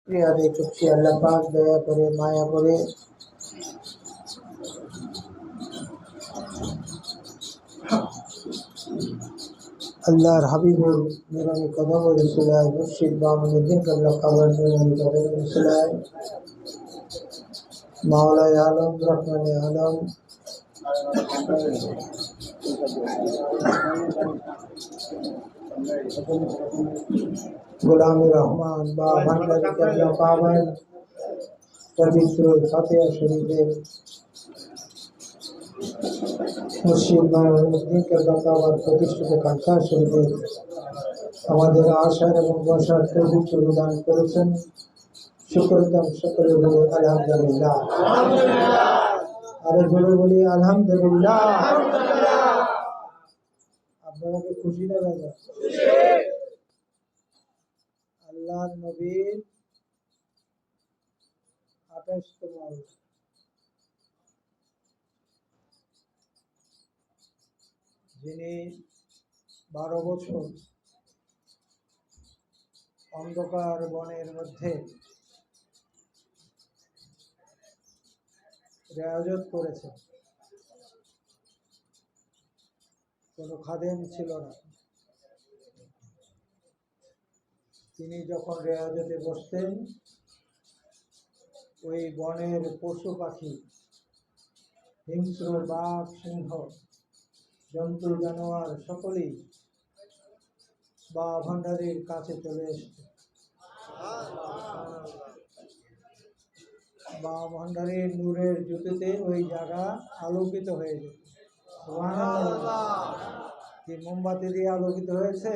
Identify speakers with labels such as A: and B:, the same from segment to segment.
A: প্রিয়ারে চুপছি আল্লাহ পাক দয়া করে মায়া করে আল্লাহর হাবিবের নুরানি কদম রসুলায় মুর্শিদ বামুদ্দিন কাবলা কাবার নুরানি কদম রসুলায় মাওলায় আলম রহমানে আলম গোলাম রহমান বা ভান্ডারী কাবলা কাবার পবিত্র ফাতিহা শরীফের মুর্শিদ বামুদ্দিন কাবলা কাবার প্রতিষ্ঠিত খানকা শরীফে আমাদের আশার এবং বসার পবিত্র দান করেছেন। শুকরদাম সকলে বলে আলহামদুলিল্লাহ, আরো বলে বলি আলহামদুলিল্লাহ। আপনারা কি খুশি না দাদা? আল্লাহ নবীর 28তম যিনি 12 বছর অন্ধকার বনের মধ্যে রেয়াজত করেছেন, কোনো খাদেম ছিল না। তিনি যখন রেয়াজতে বসতেন, ওই বনের পশু পাখি, হিংস্র বাঘ সিংহ জন্তু জানোয়ার সকলেই বা ভান্ডারীর কাছে চলে এসত। বা ভান্ডারীর নূরের জ্যোতিতে ওই জায়গা আলোকিত হয়ে যেত। কি মোমবাতি দিয়ে আলোকিত হয়েছে?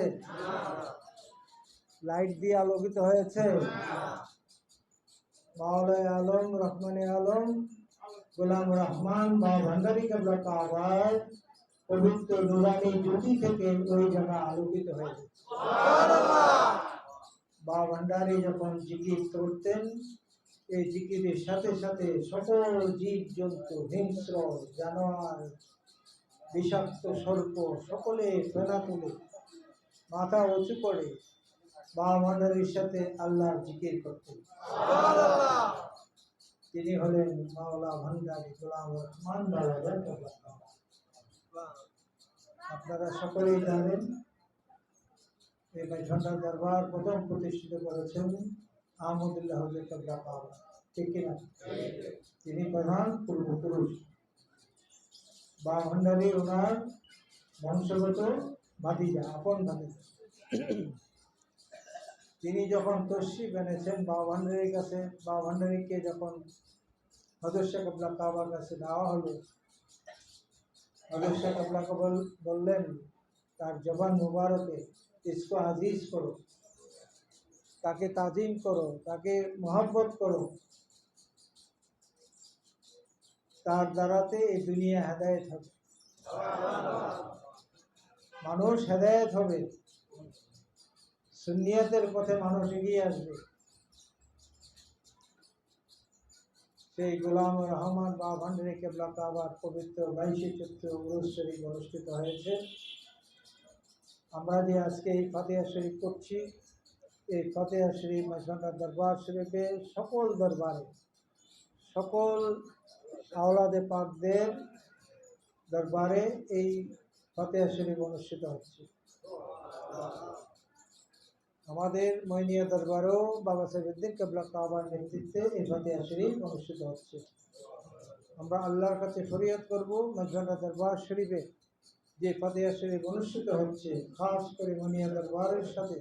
A: লাইট দিয়ে আলোকিত হয়েছে? মাওলায় আলম রহমানে আলম গোলাম রহমান বা ভান্ডারী কাবলা কাবার পবিত্র নুরানি জ্যোতি থেকে ওই জায়গা আলোকিত হয়েছে। বা ভান্ডারী যখন জিকির করতেন, এই জিকিরের সাথে সাথে সকল জীব জন্তু, হিংস্র জানোয়ার, বিষাক্ত সর্প সকলে ফেনা তুলে মাথা উঁচু করে বা ভান্ডারীর সাথে আল্লাহর জিকির করতেন। তিনি হলেন মাওলা ভান্ডারী গোলাম রহমান বাবা। আপনারা সকলেই জানেন, এই ভান্ডার দরবার প্রথম প্রতিষ্ঠিত করেছেন আহমদুল্লাহ কাবলা কাবা, ঠিক কিনা? তিনি প্রধান পূর্বপুরুষ বা ভান্ডারী ওনার বংশগত ভাতিজা, আপন ভাতিজা। তিনি যখন তশরিফ এনেছেন বা ভান্ডারীর কাছে, বা ভান্ডারীকে যখন হযরত শাহ কাবলা কাবার কাছে দেওয়া হলো, হযরত শাহ কাবলা কাবার বললেন তার জবান মুবারকে, इसको আজিজ করো, তাকে তাজিম করো, তাকে মহব্বত করো, তার দ্বারাতে এই দুনিয়া হেদায়েত হবে, মানুষ হেদায়েত হবে, সুন্নিয়তের পথে মানুষ এগিয়ে আসবে। সেই গোলাম রহমান বা ভান্ডারী কাবলা কাবার পবিত্র 22 চৈত্র উরুস শরীফ অনুষ্ঠিত হয়েছে। আমরা যে আজকে এই ফাতিহা শরীফ করছি, এই ফাতিহা শরীফ মাঝভান্ডার দরবার শরীফে সকল দরবারে সকল আওলাদে পাকদের দরবারে এই ফাতিহা শরীফ অনুষ্ঠিত হচ্ছে। আমাদের মইনিয়া দরবারেও বাবা সাইফুদ্দিন কাবলা কাবার নেতৃত্বে এই ফাতিহা শরীফ অনুষ্ঠিত হচ্ছে। আমরা আল্লাহর কাছে ফরিয়াদ করব, মাঝভান্ডার দরবার শরীফে যে ফাতিহা শরীফ অনুষ্ঠিত হচ্ছে, খাস করে মইনিয়া দরবারের সাথে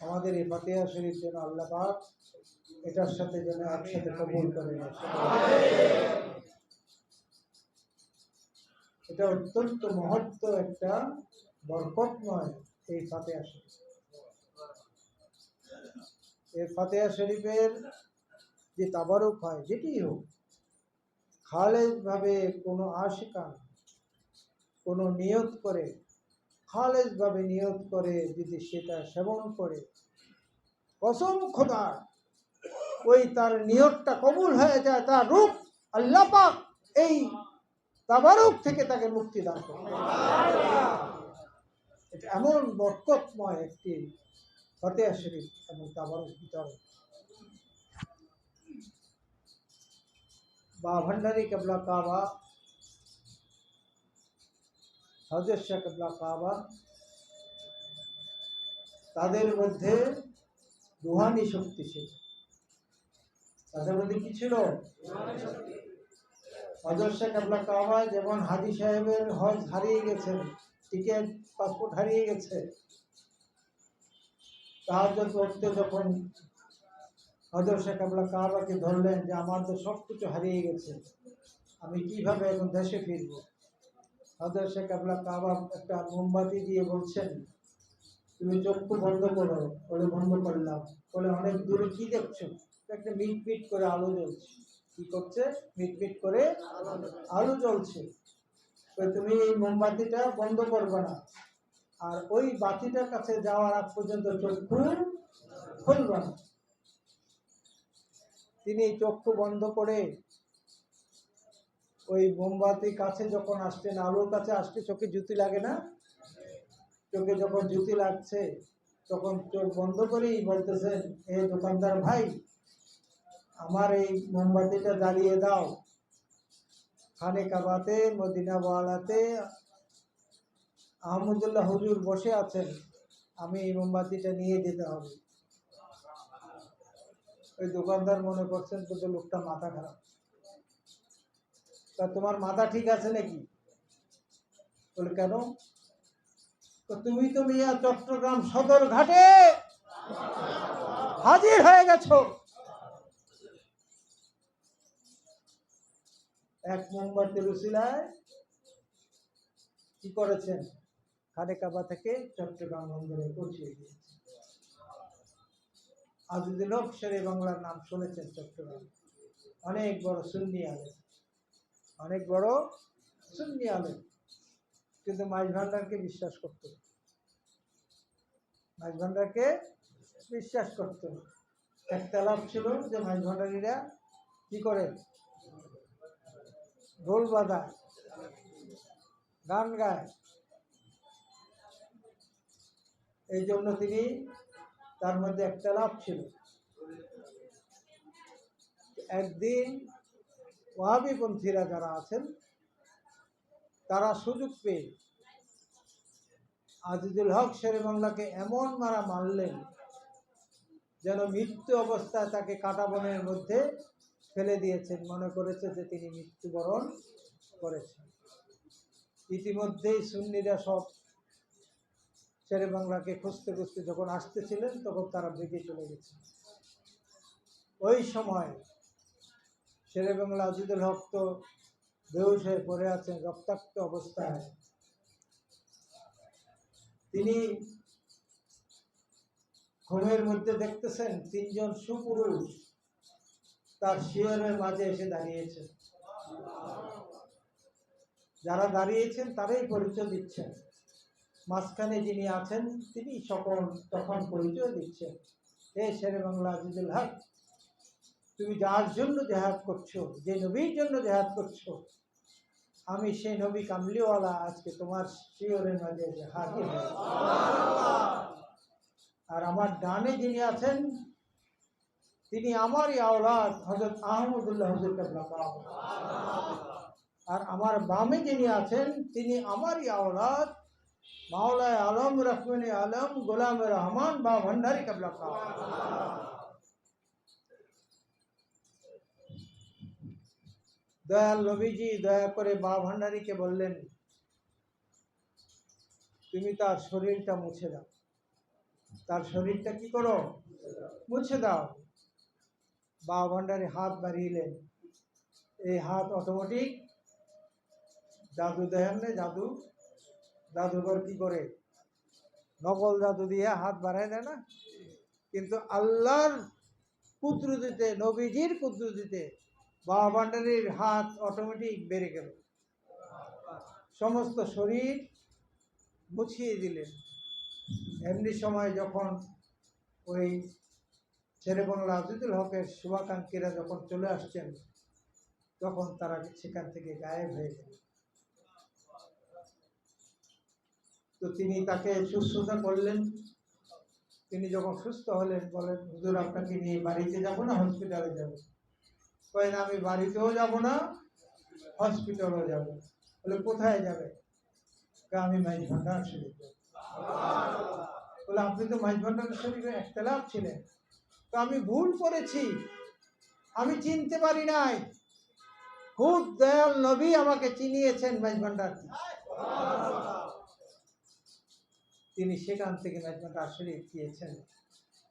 A: আমাদের এই ফাতিহা শরীফ যেন আল্লাহ পাক এটার সাথে যেন একসাথে কবুল করেন। এটা অত্যন্ত মহত্ব একটা বরকতময় এই ফাতিহা শরীফ। এই ফাতিহা শরীফের যে তাবারুক হয়, যেটি হোক, খালেজভাবে কোনো আশিকান কোনো নিয়ত করে, খালেজভাবে নিয়ত করে যদি সেটা সেবন করে, কসম খোদার ওই তার নিয়তটা কবুল হয়ে যায়, তার রূপ আল্লাহ পাক এই তাবারুক থেকে তাকে মুক্তি দান করে। এটা এমন বরকতময় একটি ফাতিহা শরীফ এবং তাবারুক বিতরণ। বা ভান্ডারী কেবলা কাবা, হযরত শাহ কেবলা কাবা, তাদের মধ্যে রুহানি শক্তি ছিল। তাদের মধ্যে কি ছিল? হযরত শাহ কেবলা কাবা যেমন হাজী সাহেবের হজ হারিয়ে গেছেন, টিকিট পাসপোর্ট হারিয়ে গেছে, তাহাজ্জুদ পড়তে যখন হযরত শাহ কেবলা কাবাকে ধরলেন যে আমার তো সব কিছু হারিয়ে গেছে, আমি কিভাবে এখন দেশে ফিরব। হযরত শাহ কেবলা কাবা একটা মোমবাতি দিয়ে বলছেন, তুমি চক্ষু বন্ধ করো। বলে বন্ধ করলাম। বলে অনেক দূরে কি দেখছো? একটা মিট মিট করে আলো জ্বলছে। কি করছে? মিট মিট করে আলো জ্বলছে। তুমি এই মোমবাতিটা বন্ধ করবে না, আর ওই বাতিটার কাছে যাওয়ার আগ পর্যন্ত চক্ষু খুলবে না। তিনি চক্ষু বন্ধ করে ওই মোমবাতির কাছে যখন আসছেন, আলোর কাছে আসতে চোখে জুতি লাগে না? চোখে যখন জুতি লাগছে তখন চোখ বন্ধ করেই বলতেছেন, এ দোকানদার ভাই, আমার এই মোমবাতিটা জ্বালিয়ে দাও। খানে কাবাতে মদিনা ওয়ালাতে আহমদুল্লাহ হুজুর বসে আছেন, আমি এই মোমবাতিটা নিয়ে যেতে হবে। ওই দোকানদার মনে করছেন তো লোকটা মাথা খারাপ। তা তোমার মাথা ঠিক আছে নাকি? বলে কেন? তুমি তো মিয়া চট্টগ্রাম সদর ঘাটে হাজির হয়ে গেছো। এক মোমবাতির উসিলায় কি করেছেন? খানে কাবা থেকে চট্টগ্রাম বন্দরে পৌঁছে দিয়েছেন। আজিজুল হক শেরে বাংলার নাম শুনেছেন চট্টগ্রাম। অনেক বড় সুন্নি আলেম, অনেক বড় সুন্নি আলেম, কিন্তু মাইজ ভান্ডারকে বিশ্বাস করত না। মাইজ ভান্ডারকে বিশ্বাস করত না। একটা লাভ ছিল যে মাইজ ভান্ডারীরা কি করে? ঢোল বাজায়, গান গায়। এই জন্য তিনি, তার মধ্যে একটা লাভ ছিল। একদিন ওয়াহাবীপন্থীরা যারা আছেন তারা সুযোগ পেয়ে আজিজুল হক শেরে বাংলাকে এমন মারা মারলেন যেন মৃত্যু অবস্থায় তাকে কাটা বনের মধ্যে ফেলে দিয়েছেন, মনে করেছে যে তিনি মৃত্যুবরণ করেছেন। ইতিমধ্যেই সুন্নিরা সব শেরে বাংলাকে খুঁজতে খুঁজতে যখন আসতেছিলেন তখন তারা বেঁকে চলে গেছে। ওই সময় শেরে বাংলা আজিজুল হক তো বেহুশ হয়ে পড়ে আছেন রক্তাক্ত অবস্থায়। তিনি ঘুমের মধ্যে দেখতেছেন তিনজন সুপুরুষ তার শিয়রের মাঝে এসে দাঁড়িয়েছেন। যারা দাঁড়িয়েছেন তারাই পরিচয় দিচ্ছেন। মাঝখানে যিনি আছেন তিনি সকল তখন পরিচয় দিচ্ছেন, হে শেরে বাংলা আজিজুল হক, তুমি যার জন্য জেহাদ করছো, যে নবীর জন্য জেহাদ করছো, আমি সেই নবী কামলিওয়ালা আজকে তোমার শিয়রের মাঝে হাজির হয়েছি। আর আমার ডানে যিনি আছেন তিনি আমারই আওলাদ হযরত আহমদুল্লাহ হুজুর কেবলা কাবা। আর আমার বামে যিনি আছেন তিনি আমারই আওলাদ মাওলায়ে আলম রহমানে আলম গোলামে রহমান বা ভান্ডারী কেবলা কাবা। দয়াল নবীজি দয়া করে বা ভান্ডারীকে বললেন, তুমি তার শরীরটা মুছে দাও। তার শরীরটা কি করো? মুছে দাও। বা ভান্ডারী হাত বাড়িয়েলেন। এই হাত অটোমেটিক, জাদু দেখেন না, জাদু, জাদুঘর কি করে নকল জাদু দিয়ে হাত বাড়ায় দেয় না, কিন্তু আল্লাহর কুদরতিতে, নবীজির কুদরতিতে বাবা ভান্ডারীর হাত অটোমেটিক বেড়ে গেল, সমস্ত শরীর মুছিয়ে দিলেন। এমনি সময় যখন ওই শেরে বাংলা আজিজুল হকের শুভাকাঙ্ক্ষীরা যখন চলে আসছেন তখন তারা সেখান থেকে গায়েব হয়ে গেল। তো তিনি তাকে শুশ্রূষা করলেন। তিনি যখন সুস্থ হলেন বলেন, হুজুর আপনাকে নিয়ে বাড়িতে যাব না হসপিটালে যাব? কয়েন আমি বাড়িতেও যাব না, হসপিটালও যাব। বলে কোথায় যাবে? আমি মাইজ ভান্ডার শরীফে। বলে আপনি তো মাইজ ভান্ডার শরীফে একতলাফ ছিলেন। তো আমি ভুল করেছি, আমি চিনতে পারি নাই। খুব দয়াল নবী আমাকে চিনিয়েছেন মাইজ ভান্ডার। তিনি সেখান থেকে মাইজ ভান্ডার শরীফ দিয়েছেন।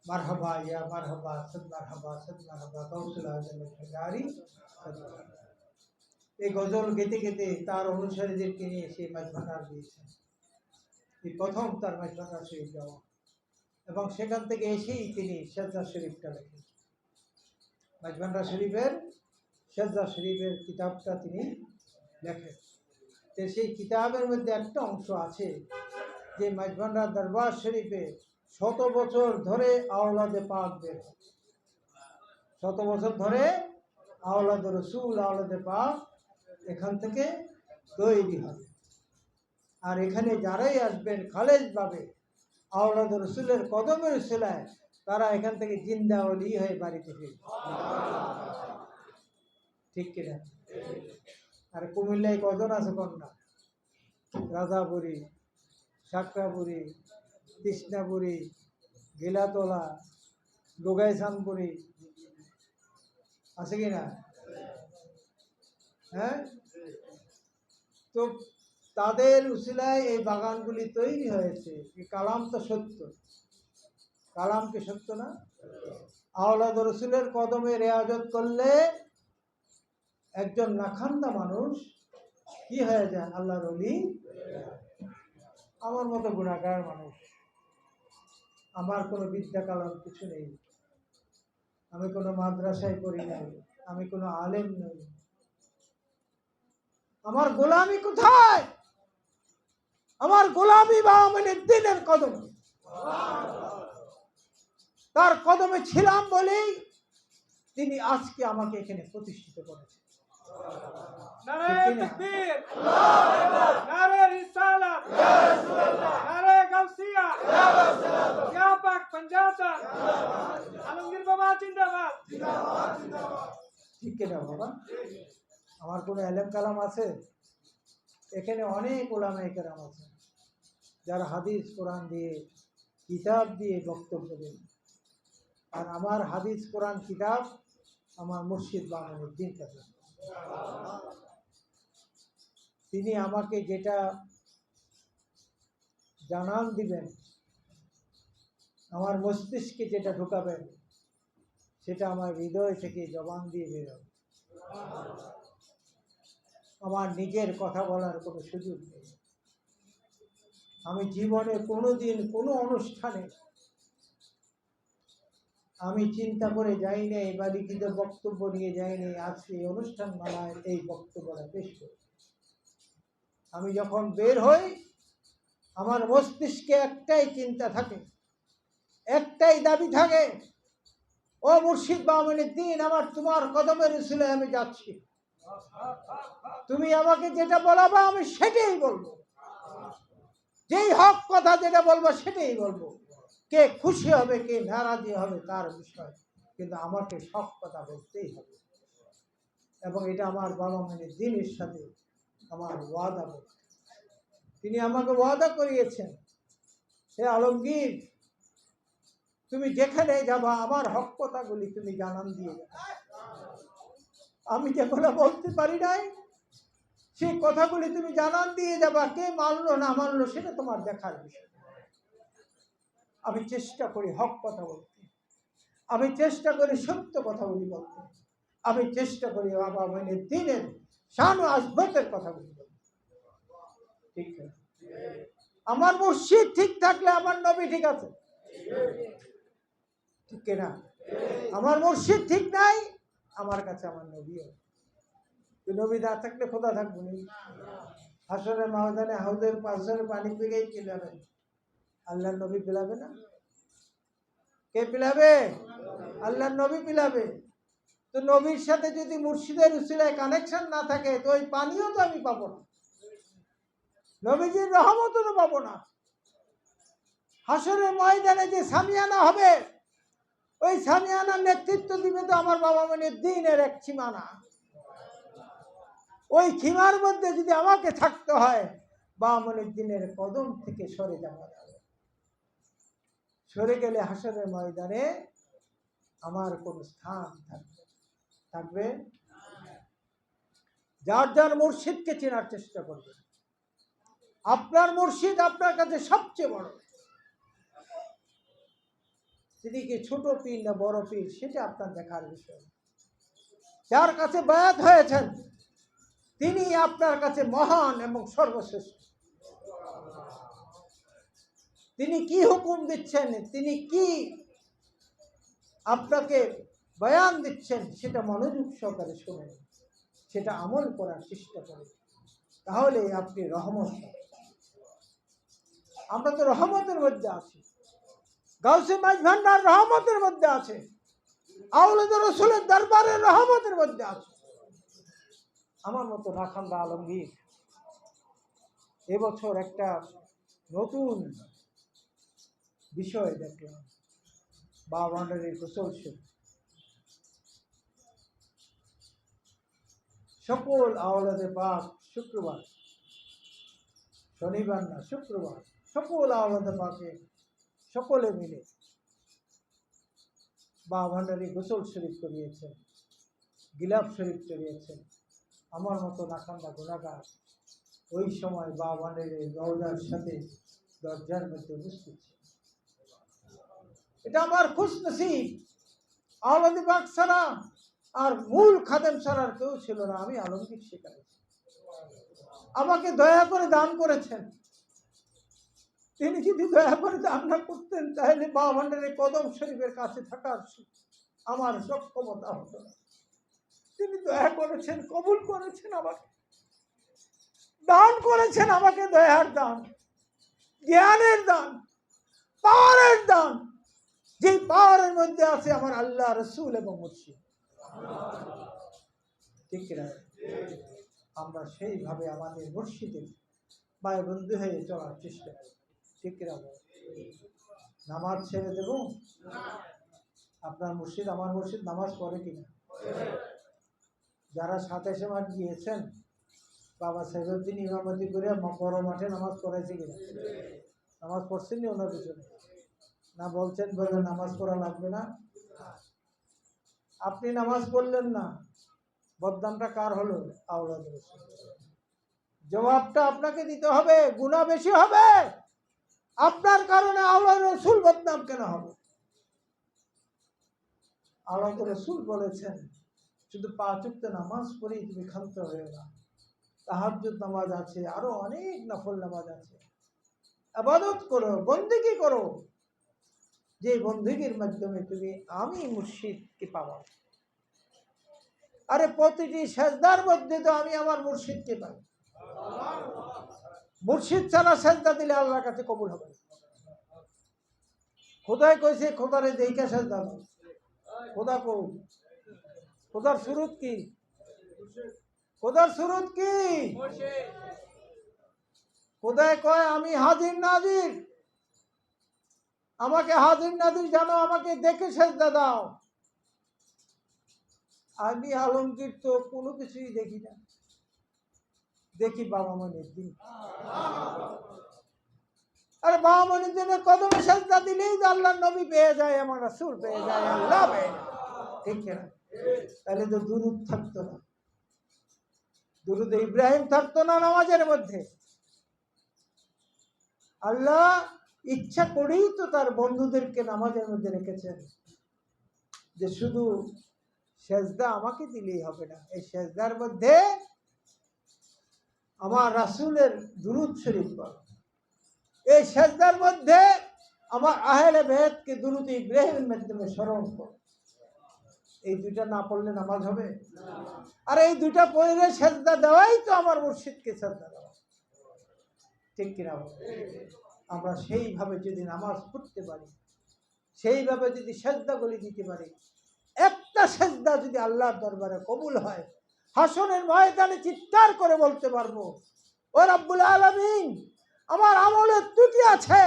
A: মারহাবা ইয়া মারহাবা, সদ মারহাবা, সদ মারহাবা, গৌসুল আজম জারি। এই গজল গেতে গেতে তার অনুসারীদেরকে নিয়ে সেই মাইজ ভান্ডার দিয়েছেন। এই প্রথম তার মাইজ ভান্ডার শরীফ যাওয়া, এবং সেখান থেকে এসেই তিনি সেজদা শরীফটা লেখেন। মাইজ ভান্ডার শরীফের সেজদা শরীফের কিতাবটা তিনি লেখেন। তো সেই কিতাবের মধ্যে একটা অংশ আছে যে মাইজ ভান্ডার দরবার শরীফে 100 বছর ধরে আওলাদে পাক বের হয়। 100 বছর ধরে আওলাদ রসুল, আওলাদে পাক এখান থেকে তৈরি হবে। আর এখানে যারাই আসবেন খালেজ পাবে আওলাদ রসুলের কদমের উসিলায়, তারা এখান থেকে জিন্দা ওলি হয়ে বাড়িতে ফিরবে। ঠিক কিনা? আর কুমিল্লায় কজন আছে কন্যা? রাজাপুরী, সাকরাপুরী, কৃষ্ণাপুরী, গিলাতলা, ডোগাইসানপুরী আছে কিনা? হ্যাঁ, তো তাদের উসিলায় এই বাগানগুলি তৈরি হয়েছে। এই কালাম তো সত্য, কালাম কি সত্য না? আওলাদ রসুলের কদমে রেয়াজত করলে একজন নাখান্দা মানুষ কি হয়ে যায়? আল্লাহর ওলি। আমার মতো গুণাগার মানুষ, আমার কোনো বিদ্যা কালাম কিছু নেই, আমি কোনো মাদ্রাসায় পড়ি নাই, আমি কোনো আলেম নই, আমার গোলামি কোথায়? আমার গোলামি বামের দিনের কদমে। তার কদমে ছিলাম বলেই তিনি আজকে আমাকে এখানে প্রতিষ্ঠিত করেছেন। নারে তাকবীর, নারে রিসালাত, নারে গাউসিয়া, ইয়া পাক পাঞ্জাতন, আলমগীর বাবা জিন্দাবাদ। ঠিক কিনা বাবা? আমার কোনো এলেম কালাম আছে? এখানে অনেক ওলামায়ে কেরাম আছে যারা হাদিস কোরআন দিয়ে, কিতাব দিয়ে বক্তব্য দেন। আর আমার হাদিস কোরআন কিতাব আমার মুর্শিদ বামুনউদ্দিন কাছে। তিনি আমাকে যেটা জানান দিবেন, আমার মস্তিষ্কে যেটা ঢুকাবেন, সেটা আমার হৃদয় থেকে জবান দিয়ে বেরোবে। আমার নিজের কথা বলার কোনো সুযোগ নেই। আমি জীবনে কোনোদিন কোনো অনুষ্ঠানে আমি চিন্তা করে যাই নাই বা লিখিত বক্তব্য নিয়ে যাই নাই আজকে এই অনুষ্ঠান মালায় এই বক্তব্যটা পেশ করি। আমি যখন বের হই আমার মস্তিষ্কে একটাই চিন্তা থাকে, একটাই দাবি থাকে, ও মুর্শিদ বামুনউদ্দিন, আমার তোমার কদমের উসিলায় আমি যাচ্ছি, তুমি আমাকে যেটা বলাবা আমি সেটাই বলবো, যেই হক কথা যেটা বলবো সেটাই বলবো। কে খুশি হবে কে নারাজি হবে তার বিষয়, কিন্তু আমাকে সব কথা বলতেই হবে। এবং এটা আমার বাবা মুনউদ্দিনের সাথে আমার ওয়াদা। তিনি আমাকে ওয়াদা করিয়েছেন, হে আলমগীর, তুমি যেখানে যাবা আমার হক কথাগুলি তুমি জানান দিয়ে যাবে। আমি যেগুলো বলতে পারি নাই সেই কথাগুলি তুমি জানান দিয়ে যাবা। কে মানলো না মানলো সেটা তোমার দেখার বিষয়। আমি চেষ্টা করি হক কথা বলতে, আমি চেষ্টা করি সত্য কথাগুলি বলতে, আমি চেষ্টা করি বাবা মুনউদ্দিনের শান ও আজমতের কথাগুলি বলতে। ঠিক আছে? আমার মুর্শিদ ঠিক থাকলে আমার নবী ঠিক আছে, ঠিক কিনা? আমার মুর্শিদ ঠিক নাই, আমার কাছে আমার নবীও। নবী না থাকলে খোদা থাকবো না। হাসরের ময়দানে হাউজের পাশে পানি পেলেই পিলাবে, আল্লাহর নবী পিলাবে না? কে পিলাবে? আল্লাহর নবী পিলাবে। তো নবীর সাথে যদি মুর্শিদের উসিলায় কানেকশন না থাকে তো ওই পানিও তো আমি পাবো না, নবীজির রহমতও তো পাবো না। হাসরের ময়দানে যে সামিয়ানা হবে ওই সামিয়ানার নেতৃত্ব দিবে তো আমার বাবা মঈনুদ্দিনের এক সীমানা। ওই সীমার মধ্যে যদি আমাকে থাকতে হয়, বাবা মঈনুদ্দিনের কদম থেকে সরে যাওয়া যাবে। সরে গেলে হাসরের ময়দানে আমার কোন স্থান থাকবে। যার যার মুর্শিদকে চেনার চেষ্টা করবে। আপনার মুর্শিদ আপনার কাছে সবচেয়ে বড়। তিনি কি ছোট পীর না বড় পীর সেটা আপনার দেখার বিষয়। যার কাছে বায়াত হয়েছেন তিনি আপনার কাছে মহান এবং সর্বশ্রেষ্ঠ। তিনি কি হুকুম দিচ্ছেন, তিনি কি আপনাকে বয়ান দিচ্ছেন সেটা মনোযোগ সহকারে শুনেন, সেটা আমল করার চেষ্টা করেন, তাহলে আপনি রহমত। আমরা তো রহমতের মধ্যে আছি। গাউসে মাঝ ভান্ডার রহমতের মধ্যে আছে। আওলাদ রাসূলের দরবারের রহমতের মধ্যে আছে। আমার মতো রাখান্দা আলমগীর এবছর একটা নতুন বিষয় দেখলাম, বাবা ভান্ডারের গোসল শরীফ। সকল আওলাদে পাক শুক্রবার, শনিবার না শুক্রবার, সকল আওলাদে পাকে সকলে মিলে বাবা ভান্ডারী গোসল শরীফ করিয়েছেন, গিলাফ শরীফ করিয়েছেন। আমার মতো নাখান্দা গুনাহগার ওই সময় বাবা ভান্ডারীর রওজার সাথে দরজার মধ্যে উপস্থিত ছিল। এটা আমার খুশনসিব। আওলাদে পাক ছাড়া আর মূল খাদেম ছাড়া আর কেউ ছিল না। আমি আলমগীর শিখাইছি, আমাকে দয়া করে দান করেছেন। তিনি যদি দয়া করে দান না করতেন তাহলে বাবা ভান্ডারের কদম শরীফের কাছে থাকার আমার সক্ষমতা হতো না। তিনি দয়া করেছেন, কবুল করেছেন, আমাকে দান করেছেন, আমাকে দয়ার দান, জ্ঞানের দান, পাওয়ারের দান। যে পাওয়ারের মধ্যে আছে আমার আল্লাহ, রসুল এবং মুর্শিদ। ঠিক না? আমরা সেইভাবে আমাদের মুর্শিদের ভাই বন্ধু হয়ে চলার চেষ্টা করি। ঠিক না? নামাজ ছেড়ে দেব? আপনার মুর্শিদ আমার মুর্শিদ নামাজ পড়ে কিনা? যারা 27 মাস গিয়েছেন বাবা সাইফুদ্দিন ইমামতি করে বড় মাঠে নামাজ পড়াইছে কিনা? নামাজ পড়ছেন নি ওনার পিছনে? না বলছেন বলে নামাজ পড়া লাগবে না? আপনি নামাজ পড়লেন না, বদনামটা কার হলো? আওলাদ রাসূল। জবাবটা আপনাকে দিতে হবে। গুনাহ বেশি হবে আপনার কারণে। আওলাদ রাসূল বদনাম কেন হবে? আওলাদ রাসূল বলেছেন শুধু 5 ওয়াক্ত নামাজ পড়েই তুমি ক্ষান্ত হয়ে না। তাহাজ্জুদ নামাজ আছে, আরো অনেক নফল নামাজ আছে। ইবাদত করো, বন্দেগী করো, যে বন্দেগীর মাধ্যমে তুমি আমি মুর্শিদকে পাবো। আরে প্রতিটি সেজদার মধ্যে তো আমি আমার মুর্শিদকে পাই। মুর্শিদ ছাড়া সেজদা দিলে আল্লাহর কাছে কবুল হবে না। খোদাই কইছে খোদারে দেইখা সেজদা দাও। খোদা কো, খোদার সুরত কি? খোদার সুরত কি? খোদাই কয় আমি হাজির নাজির, আমাকে হাজির নাজির জানো, আমাকে দেখে সেজদা দাও। আমি আলমগীর তো কোনো কিছুই দেখি না, দেখি বাবা মঈনুদ্দিন। আরে বাবা মঈনুদ্দিনের কদমে সেজদা দিলেই তো আল্লাহর নবী পেয়ে যায়, আমার রাসূল পেয়ে যায়, আল্লাহ পেয়ে যায়। ঠিক না? তাহলে তো দুরূদ থাকতো না, দুরূদে ইব্রাহিম থাকতো না নামাজের মধ্যে। আল্লাহ ইচ্ছা করেই তো তার বন্ধুদেরকে নামাজের মধ্যে রেখেছেন, যে শুধু সেজদা আমাকে দিলেই হবে না, এই সেজদার মধ্যে আমার রাসূলের দুরূদ শরীফ পড়ো, এই সেজদার মধ্যে আমার আহলে বাইতকে দুরূদ ইব্রাহিমের মাধ্যমে স্মরণ করো। এই দুইটা না পড়লে নামাজ হবে? আর এই দুইটা পড়লে সেজদা দেওয়াই তো আমার মুর্শিদকে সেজদা দেওয়া। ঠিক কিনা? আমরা সেইভাবে যদি নামাজ পড়তে পারি, সেইভাবে যদি সেজদাগুলি দিতে পারি, একটা সেজদা যদি আল্লাহর দরবারে কবুল হয়, হাসরের ময়দানে চিৎকার করে বলতে পারবো, ও রব্বুল আলামিন, আমার আমলের ত্রুটি আছে,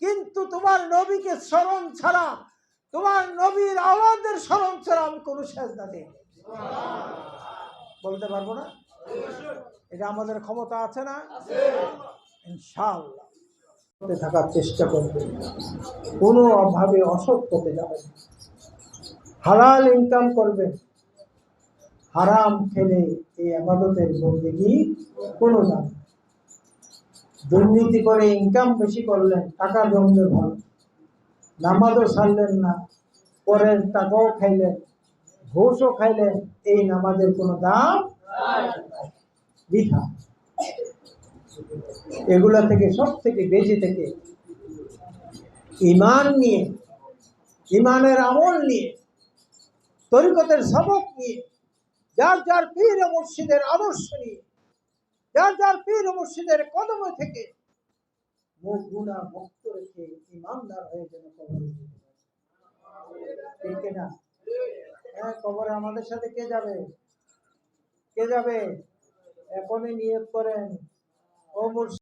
A: কিন্তু তোমার নবীকে স্মরণ ছাড়া, তোমার নবীর আওয়াজের স্মরণ ছাড়া আমি কোনো সেজদা দিই না। বলতে পারবো না? এটা আমাদের ক্ষমতা আছে না? ইনশাআল্লাহ থাকার চেষ্টা করবে, কোনো অভাবে অসৎ পথে যাবে না, হালাল ইনকাম করবে। হারাম খেলে এই ইবাদতের বন্দেগী কোনো দাম নেই। দুর্নীতি করে ইনকাম বেশি করলেন, টাকা জমবে ভালো, নামাজও ছাড়লেন না, পরের টাকাও খাইলেন, ঘুষও খাইলেন, এই নামাজের কোনো দাম বৃথা। এগুলা থেকে সব থেকে বেঁচে থেকে ঈমান নিয়ে, ঈমানের আমল নিয়ে, তরিকতের সবক নিয়ে, যার যার পীর ও মুর্শিদের আদর্শ নিয়ে, যার যার পীর ও মুর্শিদের কদমে থেকে মুখ গুনাহ মুক্ত রেখে ঈমানদার হয়ে যেন কবরে যেতে পারে। ঠিক কিনা? হ্যাঁ, কবরে আমাদের সাথে কে যাবে? কে যাবে? এখনই নিয়ত করেন, ও মুর্শিদ